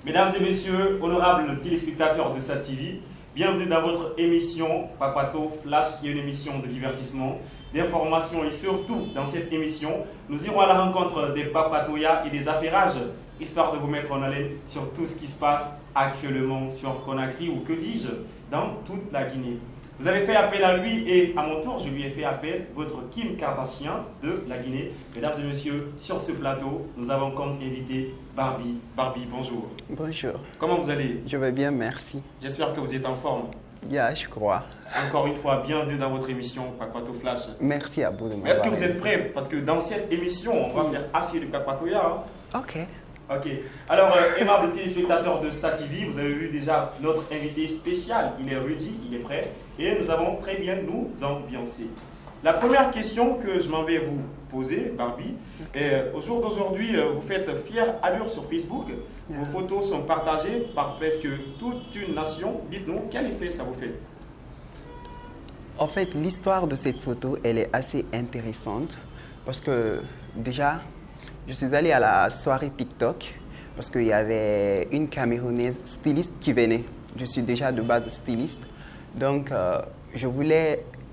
Mesdames et messieurs, honorables téléspectateurs de SAT-TV, bienvenue dans votre émission Papato Flash, qui est une émission de divertissement, d'information et surtout, dans cette émission, nous irons à la rencontre des papatoyas et des affairages, histoire de vous mettre en haleine sur tout ce qui se passe actuellement sur Conakry ou que dis-je, dans toute la Guinée. Vous avez fait appel à lui et à mon tour, je lui ai fait appel, votre Kim Kardashian de la Guinée. Mesdames et messieurs, sur ce plateau, nous avons comme invité Barbie. Barbie, bonjour. Bonjour. Comment vous allez? Je vais bien, merci. J'espère que vous êtes en forme. Je crois. Encore une fois, bienvenue dans votre émission Papato Flash. Merci à vous de m'avoir. Est-ce que vous êtes prêts? Parce que dans cette émission, on va faire assez de Papatoya. Ok. Ok. Alors, aimables téléspectateurs de SAT-TV, vous avez vu déjà notre invité spécial. Il est Rudy, il est prêt. Et nous avons très bien nous ambiancé. La première question que je m'en vais vous poser, Barbie, au jour d'aujourd'hui, vous faites fière allure sur Facebook. Vos photos sont partagées par presque toute une nation. Dites-nous, quel effet ça vous fait? En fait, l'histoire de cette photo, elle est assez intéressante parce que déjà, je suis allé à la soirée TikTok parce qu'il y avait une Camerounaise styliste qui venait. Je suis déjà de base styliste. Donc,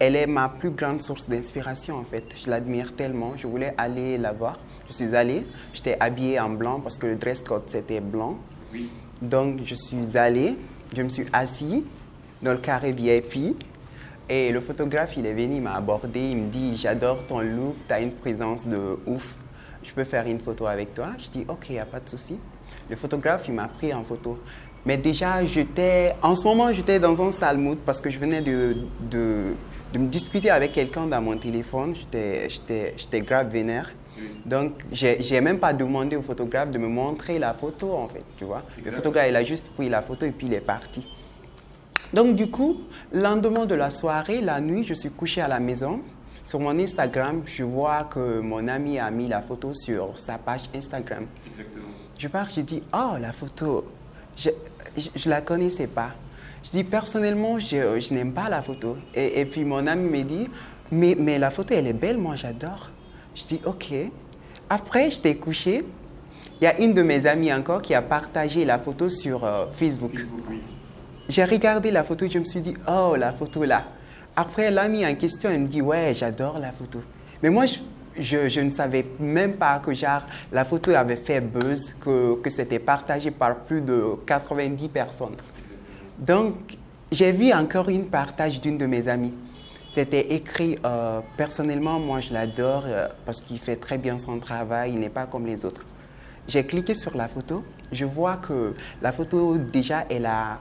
elle est ma plus grande source d'inspiration en fait. Je l'admire tellement, je voulais aller la voir. Je suis allé, j'étais habillée en blanc parce que le dress code c'était blanc. Oui. Donc, je suis allé, je me suis assis dans le carré VIP. Et le photographe, il est venu, il m'a abordé, il me dit « J'adore ton look, tu as une présence de ouf. Je peux faire une photo avec toi ?» Je dis « Ok, il n'y a pas de souci. » Le photographe, il m'a pris en photo. Mais déjà, en ce moment, j'étais dans un sale mood parce que je venais de me discuter avec quelqu'un dans mon téléphone. J'étais grave vénère. Donc, j'ai même pas demandé au photographe de me montrer la photo, en fait, tu vois. Le photographe, il a juste pris la photo et puis il est parti. Donc, du coup, le lendemain de la soirée, la nuit, je suis couché à la maison. Sur mon Instagram, je vois que mon ami a mis la photo sur sa page Instagram. Exactement. Je pars, je dis, oh, la photo, je la connaissais pas. Je dis, personnellement, je n'aime pas la photo. Et puis, mon ami me dit, mais la photo, elle est belle, moi, j'adore. Je dis, ok. Après, j'étais couché. Il y a une de mes amies encore qui a partagé la photo sur Facebook. Facebook, oui. J'ai regardé la photo, je me suis dit, oh, la photo là. Après, l'ami en question, elle me dit, ouais, j'adore la photo. Mais moi, je ne savais même pas que genre, la photo avait fait buzz, que c'était partagé par plus de 90 personnes. Donc, j'ai vu encore une partage d'une de mes amies. C'était écrit, personnellement, moi je l'adore parce qu'il fait très bien son travail, il n'est pas comme les autres. J'ai cliqué sur la photo, je vois que la photo déjà, elle a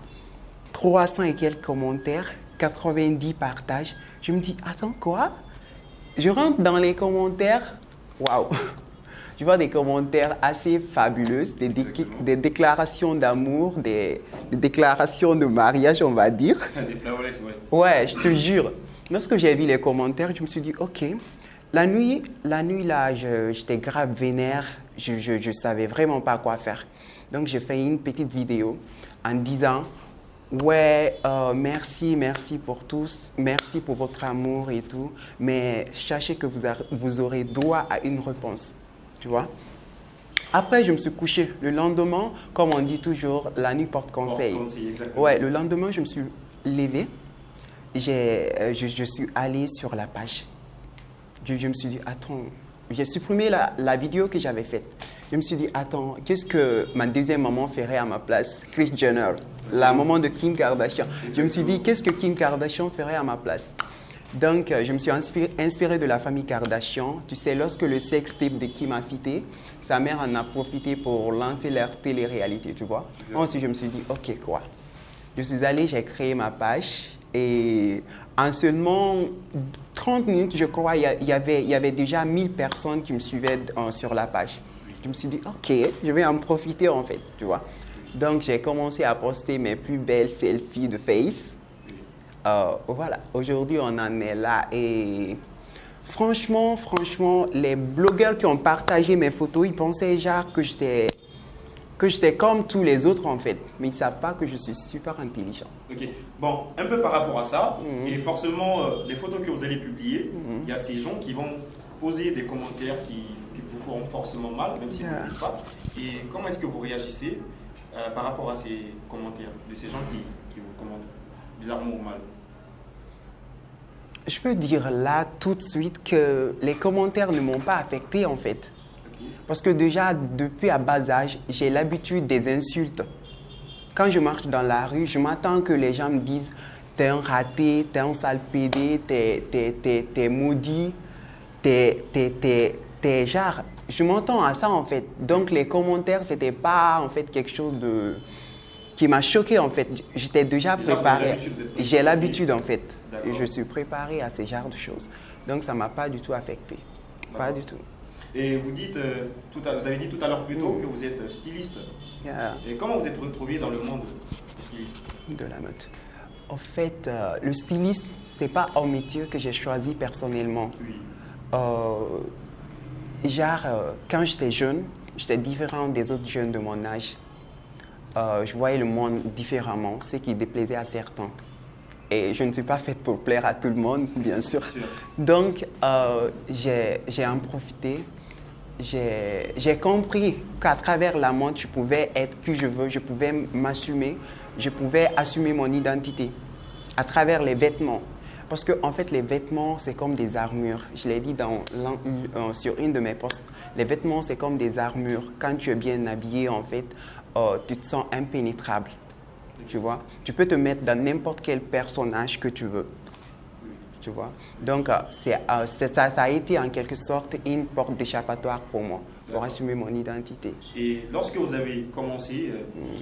300 et quelques commentaires, 90 partages. Je me dis, attends, quoi? Je rentre dans les commentaires, waouh! Je vois des commentaires assez fabuleux, des déclarations d'amour, des déclarations de mariage, on va dire. Des flowers, ouais. Ouais, je te jure. Lorsque j'ai vu les commentaires, je me suis dit, ok. La nuit là, j'étais grave vénère. Je savais vraiment pas quoi faire. Donc, j'ai fait une petite vidéo en disant, ouais, merci pour tous, merci pour votre amour et tout, mais sachez que vous aurez droit à une réponse, tu vois. Après, je me suis couché. Le lendemain, comme on dit toujours, la nuit porte conseil. Exactement. Ouais, le lendemain, je me suis levé, je suis allé sur la page. Je me suis dit, attends, j'ai supprimé la vidéo que j'avais faite. Je me suis dit, attends, qu'est-ce que ma deuxième maman ferait à ma place? Kris Jenner, la maman de Kim Kardashian. Je me suis dit, qu'est-ce que Kim Kardashian ferait à ma place? Donc, je me suis inspiré de la famille Kardashian. Tu sais, lorsque le sextape de Kim a fité, sa mère en a profité pour lancer leur télé-réalité, tu vois. Ensuite, je me suis dit, ok, quoi? Je suis allé, j'ai créé ma page et en seulement 30 minutes, je crois, il y avait déjà 1000 personnes qui me suivaient sur la page. Je me suis dit, ok, je vais en profiter en fait, tu vois. Donc, j'ai commencé à poster mes plus belles selfies de face. Voilà, aujourd'hui, on en est là. Et franchement, les blogueurs qui ont partagé mes photos, ils pensaient genre que j'étais comme tous les autres en fait. Mais ils ne savent pas que je suis super intelligent. Ok, bon, un peu par rapport à ça, et forcément, les photos que vous allez publier, il y a ces gens qui vont poser des commentaires qui vous feront forcément mal, même si vous ne le dites pas. Et comment est-ce que vous réagissez? par rapport à ces commentaires, de ces gens qui vous commentent bizarrement ou mal? Je peux dire là tout de suite que les commentaires ne m'ont pas affecté en fait. Ok. Parce que déjà, depuis à bas âge, j'ai l'habitude des insultes. Quand je marche dans la rue, je m'attends que les gens me disent « t'es un raté, t'es un sale pédé, t'es maudit, t'es genre… » Je m'entends à ça en fait. Donc les commentaires, c'était pas en fait quelque chose qui m'a choqué en fait. J'étais déjà préparé. J'ai l'habitude en fait. D'accord. Je suis préparé à ce genre de choses. Donc ça m'a pas du tout affecté. Pas du tout. Et vous dites, vous avez dit tout à l'heure plus tôt que vous êtes styliste. Yeah. Et comment vous êtes retrouvé dans le monde du stylisme? De la mode. En fait, le stylisme, c'est pas un métier que j'ai choisi personnellement. Oui. Quand j'étais jeune, j'étais différent des autres jeunes de mon âge. Je voyais le monde différemment, ce qui déplaisait à certains. Et je ne suis pas faite pour plaire à tout le monde, bien sûr. Donc, j'ai en profité. J'ai compris qu'à travers la mode, je pouvais être qui je veux, je pouvais m'assumer, je pouvais assumer mon identité à travers les vêtements. Parce que en fait, les vêtements, c'est comme des armures. Je l'ai dit sur une de mes posts. Les vêtements, c'est comme des armures. Quand tu es bien habillé, en fait, tu te sens impénétrable. Tu vois? Tu peux te mettre dans n'importe quel personnage que tu veux. Tu vois? Donc, ça a été en quelque sorte une porte d'échappatoire pour moi, pour assumer mon identité. Et lorsque vous avez commencé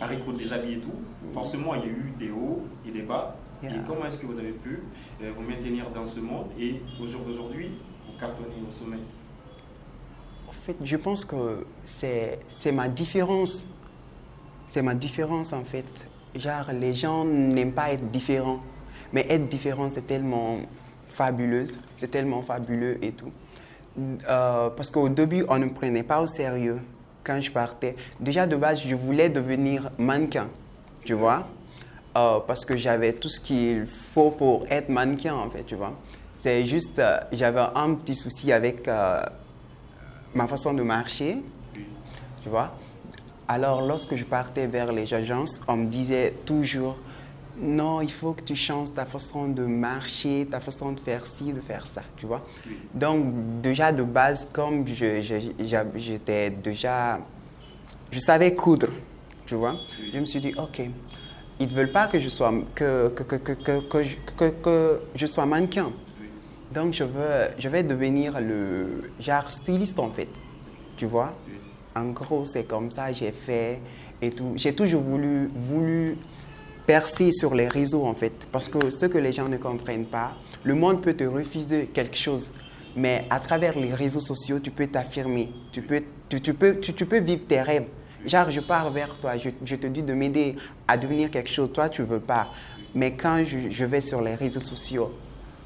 à recruter des habits et tout, forcément, il y a eu des hauts et des bas. Yeah. Et comment est-ce que vous avez pu vous maintenir dans ce monde et au jour d'aujourd'hui, vous cartonnez au sommet? En fait, je pense que c'est ma différence. C'est ma différence en fait. Genre, les gens n'aiment pas être différents. Mais être différent, c'est tellement fabuleuse, c'est tellement fabuleux et tout. Parce qu'au début, on ne me prenait pas au sérieux quand je partais. Déjà, de base, je voulais devenir mannequin, tu vois. Parce que j'avais tout ce qu'il faut pour être mannequin, en fait, tu vois. C'est juste, j'avais un petit souci avec ma façon de marcher, tu vois. Alors, lorsque je partais vers les agences, on me disait toujours, non, il faut que tu changes ta façon de marcher, ta façon de faire ci, de faire ça, tu vois. Donc, déjà de base, comme j'étais déjà, je savais coudre, tu vois. Je me suis dit, ok. Ils ne veulent pas que je sois, que je sois mannequin. Donc, je vais devenir le genre styliste, en fait. Tu vois? En gros, c'est comme ça, j'ai fait et tout. J'ai toujours voulu percer sur les réseaux, en fait. Parce que ce que les gens ne comprennent pas, le monde peut te refuser quelque chose. Mais à travers les réseaux sociaux, tu peux t'affirmer. Tu peux vivre tes rêves. Genre, je pars vers toi, je te dis de m'aider à devenir quelque chose. Toi, tu ne veux pas. Mais quand je vais sur les réseaux sociaux,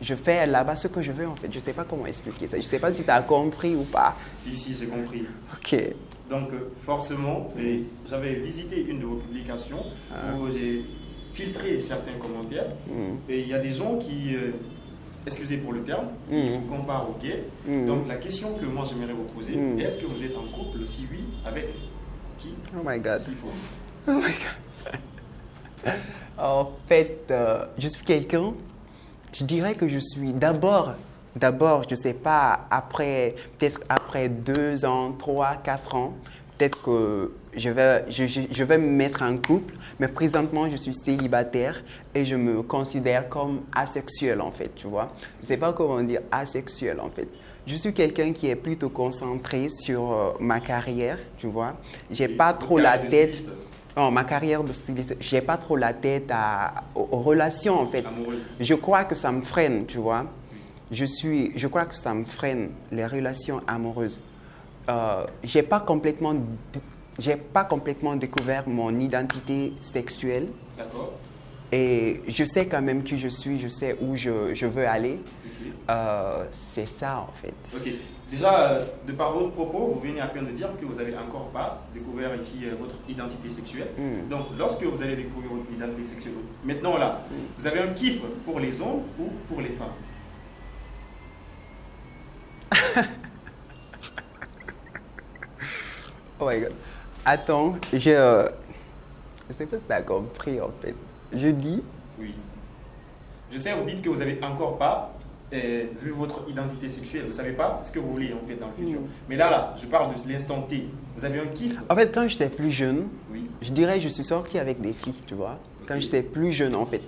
je fais là-bas ce que je veux, en fait. Je ne sais pas comment expliquer ça. Je ne sais pas si tu as compris ou pas. Si, j'ai compris. Ok. Donc, forcément, j'avais visité une de vos publications où j'ai filtré certains commentaires. Et il y a des gens qui, excusez pour le terme, qui vous comparent au gay. Donc, la question que moi, j'aimerais vous poser, est-ce que vous êtes en couple? Si oui, avec qui? Oh my God. S'il faut. Oh my God. En fait, je suis quelqu'un, je dirais que je suis d'abord, je ne sais pas, peut-être après 2 ans, 3, 4 ans, peut-être que je vais me mettre en couple, mais présentement, je suis célibataire et je me considère comme asexuel, en fait, tu vois. Je ne sais pas comment dire asexuel, en fait. Je suis quelqu'un qui est plutôt concentré sur ma carrière, tu vois. J'ai pas trop la tête… Non, ma carrière de styliste, j'ai pas trop la tête aux relations, en fait. Amoureuse. Je crois que ça me freine, tu vois. Je crois que ça me freine, les relations amoureuses. J'ai pas complètement découvert mon identité sexuelle. D'accord. Et je sais quand même qui je suis, je sais où je veux aller. Okay. C'est ça, en fait. Ok. Déjà, de par votre propos, vous venez à peine de dire que vous n'avez encore pas découvert ici votre identité sexuelle. Donc, lorsque vous allez découvrir votre identité sexuelle, maintenant là, vous avez un kiff pour les hommes ou pour les femmes? Oh my God. Attends, Je sais pas si tu as compris en fait. Je dis, Oui. Je sais, vous dites que vous n'avez encore pas vu votre identité sexuelle. Vous ne savez pas ce que vous voulez en fait dans le futur. Mais là, je parle de l'instant T. Vous avez un kiff? en fait, quand j'étais plus jeune, Oui. je dirais que je suis sorti avec des filles, tu vois. Quand Ok. j'étais plus jeune en fait.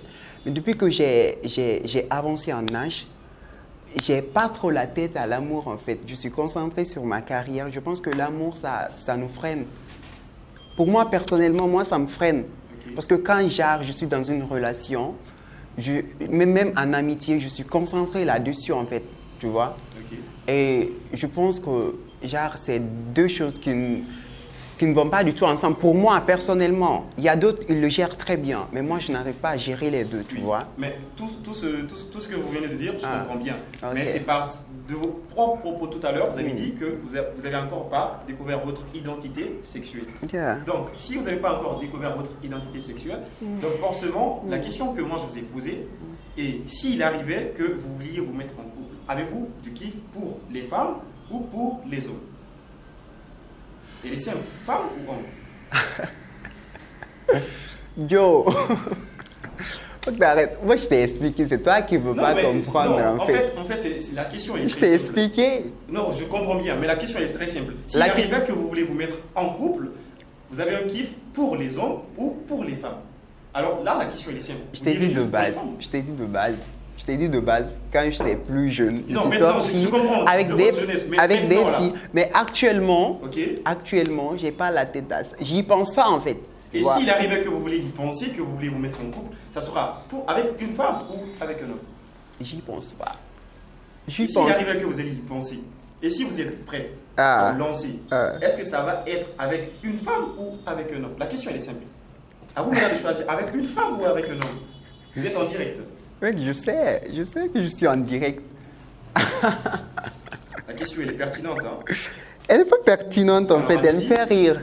Mais depuis que j'ai avancé en âge, j'ai pas trop la tête à l'amour en fait. Je suis concentré sur ma carrière. Je pense que l'amour, ça nous freine. Pour moi, personnellement, moi, ça me freine. Ok. Parce que quand je suis dans une relation, même en amitié, je suis concentré là-dessus en fait, tu vois. Ok. Et je pense que genre, c'est deux choses qui ne vont pas du tout ensemble. Pour moi, personnellement, il y a d'autres, ils le gèrent très bien. Mais moi, je n'arrive pas à gérer les deux, tu Oui. vois. Mais tout ce que vous venez de dire, je Ah. comprends bien. Ok. Mais c'est par de vos propres propos tout à l'heure, vous avez Mm. dit que vous n'avez encore pas découvert votre identité sexuelle. Yeah. Donc, si vous n'avez pas encore découvert votre identité sexuelle, donc forcément, la question que moi je vous ai posée est s'il arrivait que vous vouliez vous mettre en couple, avez-vous du kiff pour les femmes ou pour les hommes? Et les simples, femmes ou hommes? Yo, faut que t'arrêtes. Moi, je t'ai expliqué, c'est toi qui ne veux pas mais comprendre non, en fait. en fait, c'est la question est Je très t'ai simple. expliqué. Non, je comprends bien, mais la question est très simple. S'il La arrivait que vous voulez vous mettre en couple, vous avez un kiff pour les hommes ou pour les femmes? Alors là, la question elle est simple. Je Vous t'ai direz dit de juste pour les base. femmes. Je t'ai dit de base. Je t'ai dit de base, quand j'étais plus jeune, je Non, suis mais non, sorti je comprends, avec de des, votre jeunesse, mais avec des maintenant, là. filles. Mais actuellement, Ok. actuellement, j'ai pas la tête à ça. J'y pense pas en fait. Et Tu vois. s'il arrivait que vous voulez y penser, que vous voulez vous mettre en couple, ça sera avec une femme ou avec un homme? J'y pense pas. Et J'y s'il pense. arrivait que vous allez y penser, et si vous êtes prêt Ah. à vous lancer, Ah. est-ce que ça va être avec une femme ou avec un homme? La question elle est simple. À vous maintenant de choisir avec une femme ou avec un homme. Vous êtes en direct. Mec, je sais que je suis en direct. La question elle est pertinente. Hein? Elle n'est pas pertinente en Alors, fait, elle me allez-y. fait rire.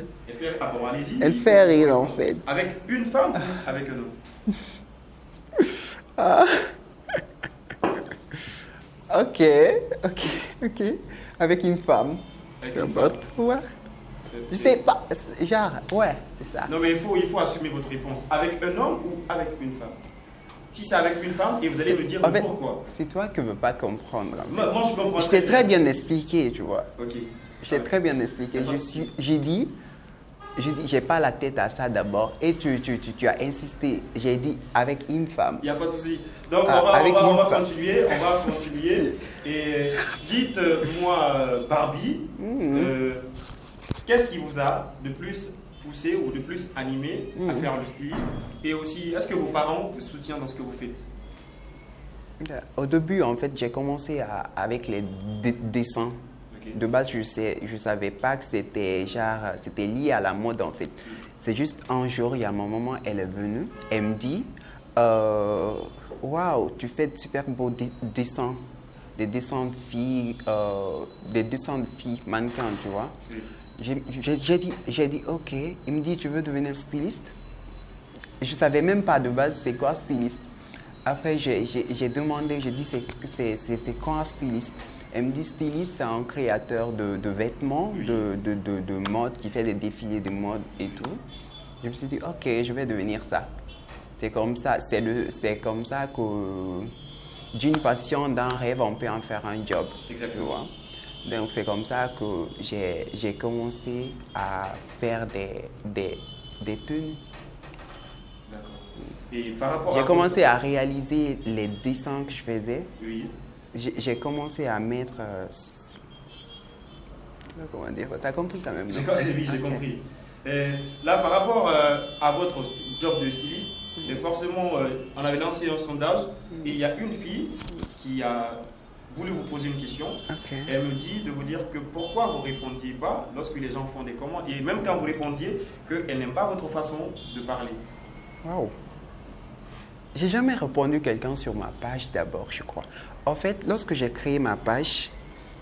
Ah bon, allez-y. Elle fait rire en fait. Avec une femme ou avec un homme? Ok, ok. Avec une femme. Avec une N'importe. Ouais. Je sais pas. Genre, ouais, c'est ça. Non mais il faut assumer votre réponse. Avec un homme ou avec une femme? Si c'est avec une femme, et vous allez me dire En fait, pourquoi. c'est toi qui ne veux pas comprendre. en fait. Moi je comprends. Je t'ai très bien expliqué, tu vois. Ok. Je t'ai très bien expliqué. J'ai dit, j'ai pas la tête à ça d'abord. Et tu as insisté. J'ai dit avec une femme. Il n'y a pas de souci. Donc Ah, avec on une va femme. continuer. On va continuer. Et dites-moi, Barbie, qu'est-ce qui vous a de plus poussé ou de plus animé à faire le styliste? Et aussi, est-ce que vos parents vous soutiennent dans ce que vous faites? Au début, en fait, j'ai commencé avec les dessins. Ok. De base, je savais pas que c'était lié à la mode en fait. C'est juste un jour, il y a mon maman, elle est venue, elle me dit, waouh, tu fais de super beaux dessins, des dessins de filles, mannequins, tu vois. Oui. J'ai dit ok. Il me dit, tu veux devenir styliste? Je savais même pas de base c'est quoi styliste. Après, j'ai demandé, j'ai dit c'est quoi un styliste? Elle me dit styliste, c'est un créateur de vêtements, Oui. de mode, qui fait des défilés de mode et tout. Je me suis dit, ok, je vais devenir ça. C'est comme ça que d'une passion, d'un rêve, on peut en faire un job. Exactement. Tu vois? Donc c'est comme ça que j'ai commencé à faire des tenues. D'accord. Et par rapport J'ai à commencé à réaliser les dessins que je faisais. Oui. J'ai commencé à mettre. Comment dire? T'as compris quand même, non? Oui, j'ai Ok. compris. Là, par rapport à votre job de styliste, forcément, on avait lancé un sondage et il y a une fille qui a voulu vous poser une question. Ok. Elle me dit de vous dire que pourquoi vous ne répondiez pas lorsque les gens font des commandes et même quand vous répondiez qu'elle n'aime pas votre façon de parler. Waouh. J'ai jamais répondu quelqu'un sur ma page d'abord, je crois. En fait, lorsque j'ai créé ma page,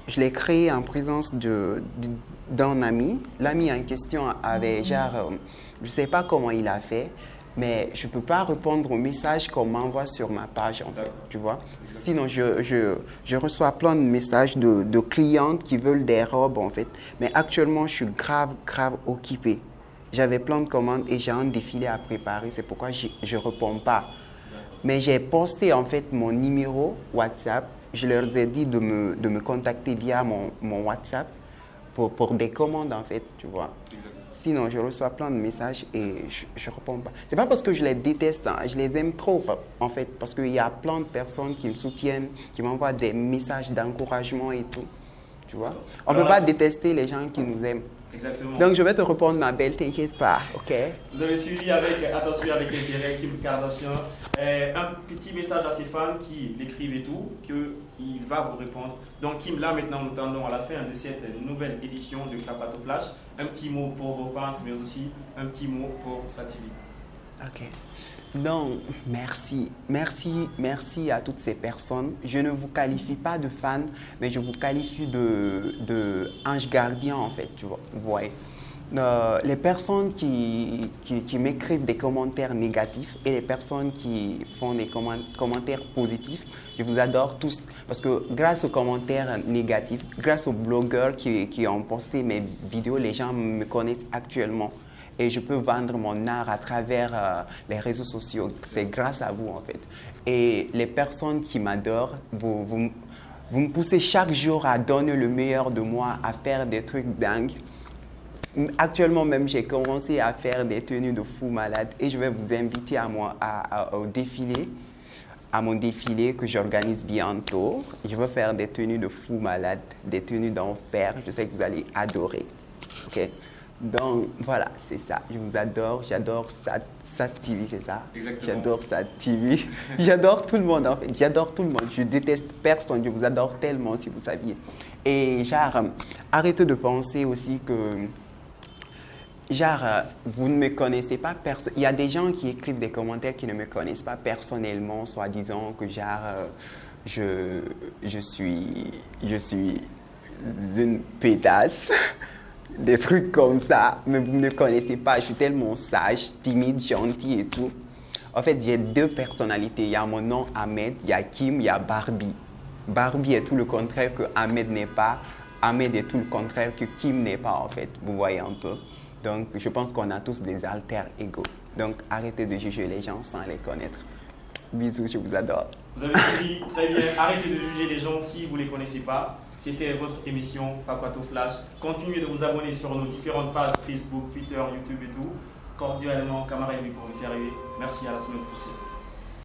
je l'ai créée en présence d'un ami. L'ami en question avait genre, je sais pas comment il a fait, mais je peux pas répondre aux messages qu'on m'envoie sur ma page en fait, D'accord. tu vois. Sinon, je reçois plein de messages de clientes qui veulent des robes en fait. Mais actuellement, je suis grave occupé. j'avais plein de commandes et j'ai un défilé à préparer. C'est pourquoi je ne réponds pas. Mais j'ai posté en fait mon numéro WhatsApp. Je leur ai dit de me contacter via mon WhatsApp pour des commandes en fait, tu vois. Exactement. Sinon, je reçois plein de messages et je ne réponds pas. C'est pas parce que je les déteste, hein, je les aime trop en fait, parce qu'il y a plein de personnes qui me soutiennent, qui m'envoient des messages d'encouragement et tout. Tu vois? On ne peut pas détester les gens qui nous aiment. Exactement. Donc, je vais te répondre, ma belle, t'inquiète pas, ok? Vous avez suivi avec attention, avec intérêt Kim Kardashian. Un petit message à ses fans qui l'écrivent et tout, qu'il va vous répondre. Donc Kim, là maintenant nous tendons à la fin de cette nouvelle édition de Papato Flash. Un petit mot pour vos fans, mais aussi un petit mot pour SATV. Ok. Donc, merci à toutes ces personnes. Je ne vous qualifie pas de fan, mais je vous qualifie de ange gardien en fait, tu vois. Vous voyez. Les personnes qui m'écrivent des commentaires négatifs et les personnes qui font des commentaires positifs, je vous adore tous parce que grâce aux commentaires négatifs, grâce aux blogueurs qui ont posté mes vidéos, les gens me connaissent actuellement. Et je peux vendre mon art à travers les réseaux sociaux. C'est grâce à vous, en fait. Et les personnes qui m'adorent, vous me poussez chaque jour à donner le meilleur de moi, à faire des trucs dingues. Actuellement même, j'ai commencé à faire des tenues de fou malade et je vais vous inviter au défilé, à mon défilé que j'organise bientôt. Je vais faire des tenues de fou malade, des tenues d'enfer. Je sais que vous allez adorer. Okay? Donc voilà, c'est ça. Je vous adore. J'adore SATV, c'est ça? Exactement. J'adore SATV. J'adore tout le monde en fait. J'adore tout le monde. Je déteste personne. Je vous adore tellement si vous saviez. Et genre, arrêtez de penser aussi que vous ne me connaissez pas. Il y a des gens qui écrivent des commentaires qui ne me connaissent pas personnellement, soi-disant que je suis une pétasse. Des trucs comme ça, mais vous ne me connaissez pas. Je suis tellement sage, timide, gentil et tout. En fait, j'ai deux personnalités. Il y a mon nom Ahmed, il y a Kim, il y a Barbie. Barbie est tout le contraire que Ahmed n'est pas. Ahmed est tout le contraire que Kim n'est pas, en fait. Vous voyez un peu. Donc, je pense qu'on a tous des alter ego. Donc, arrêtez de juger les gens sans les connaître. Bisous, je vous adore. Vous avez suivi très bien. Arrêtez de juger les gens si vous ne les connaissez pas. C'était votre émission Papato Flash. Continuez de vous abonner sur nos différentes pages Facebook, Twitter, YouTube et tout. Cordialement, camarade du commissaire. Merci, à la semaine prochaine.